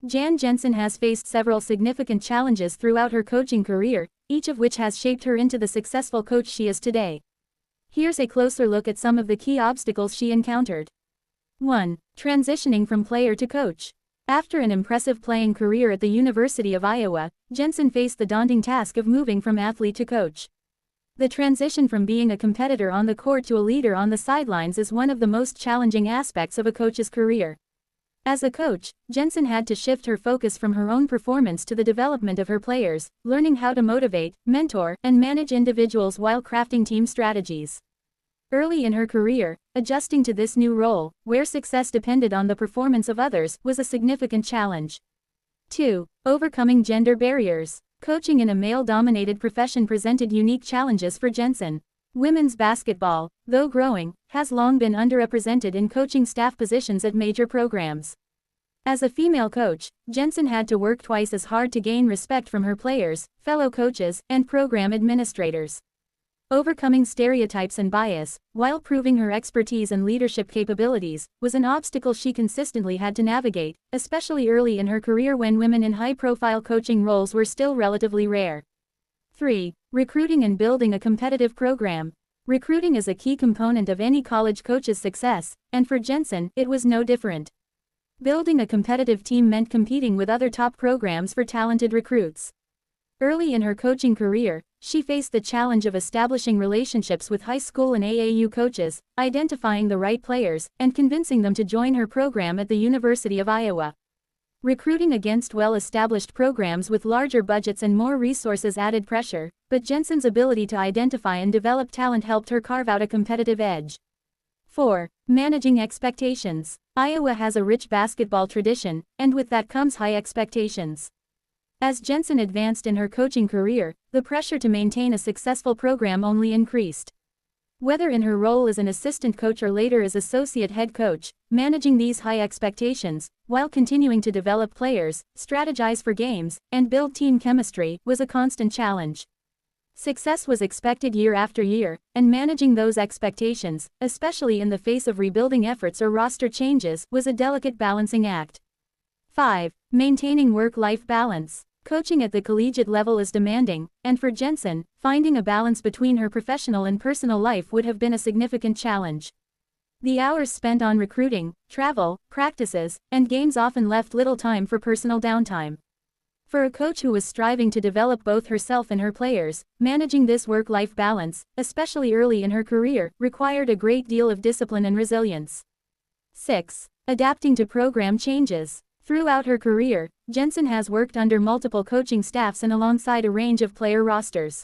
Jan Jensen has faced several significant challenges throughout her coaching career, each of which has shaped her into the successful coach she is today. Here's a closer look at some of the key obstacles she encountered. 1. Transitioning from player to coach. After an impressive playing career at the University of Iowa, Jensen faced the daunting task of moving from athlete to coach. The transition from being a competitor on the court to a leader on the sidelines is one of the most challenging aspects of a coach's career. As a coach, Jensen had to shift her focus from her own performance to the development of her players, learning how to motivate, mentor, and manage individuals while crafting team strategies. Early in her career, adjusting to this new role, where success depended on the performance of others, was a significant challenge. 2. Overcoming gender barriers. Coaching in a male-dominated profession presented unique challenges for Jensen. Women's basketball, though growing, has long been underrepresented in coaching staff positions at major programs. As a female coach, Jensen had to work twice as hard to gain respect from her players, fellow coaches, and program administrators. Overcoming stereotypes and bias, while proving her expertise and leadership capabilities, was an obstacle she consistently had to navigate, especially early in her career when women in high-profile coaching roles were still relatively rare. 3. Recruiting and building a competitive program. Recruiting is a key component of any college coach's success, and for Jensen, it was no different. Building a competitive team meant competing with other top programs for talented recruits. Early in her coaching career, she faced the challenge of establishing relationships with high school and AAU coaches, identifying the right players, and convincing them to join her program at the University of Iowa. Recruiting against well-established programs with larger budgets and more resources added pressure, but Jensen's ability to identify and develop talent helped her carve out a competitive edge. 4. Managing expectations. Iowa has a rich basketball tradition, and with that comes high expectations. As Jensen advanced in her coaching career, the pressure to maintain a successful program only increased. Whether in her role as an assistant coach or later as associate head coach, managing these high expectations, while continuing to develop players, strategize for games, and build team chemistry, was a constant challenge. Success was expected year after year, and managing those expectations, especially in the face of rebuilding efforts or roster changes, was a delicate balancing act. 5. Maintaining work-life balance. Coaching at the collegiate level is demanding, and for Jensen, finding a balance between her professional and personal life would have been a significant challenge. The hours spent on recruiting, travel, practices, and games often left little time for personal downtime. For a coach who was striving to develop both herself and her players, managing this work-life balance, especially early in her career, required a great deal of discipline and resilience. 6. Adapting to program changes. Throughout her career, Jensen has worked under multiple coaching staffs and alongside a range of player rosters.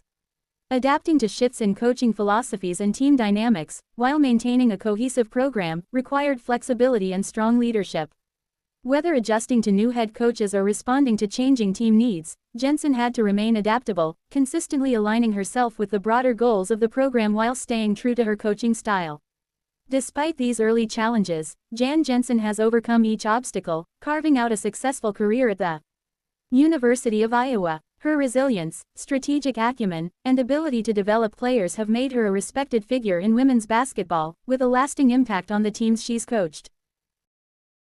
Adapting to shifts in coaching philosophies and team dynamics, while maintaining a cohesive program, required flexibility and strong leadership. Whether adjusting to new head coaches or responding to changing team needs, Jensen had to remain adaptable, consistently aligning herself with the broader goals of the program while staying true to her coaching style. Despite these early challenges, Jan Jensen has overcome each obstacle, carving out a successful career at the University of Iowa. Her resilience, strategic acumen, and ability to develop players have made her a respected figure in women's basketball, with a lasting impact on the teams she's coached.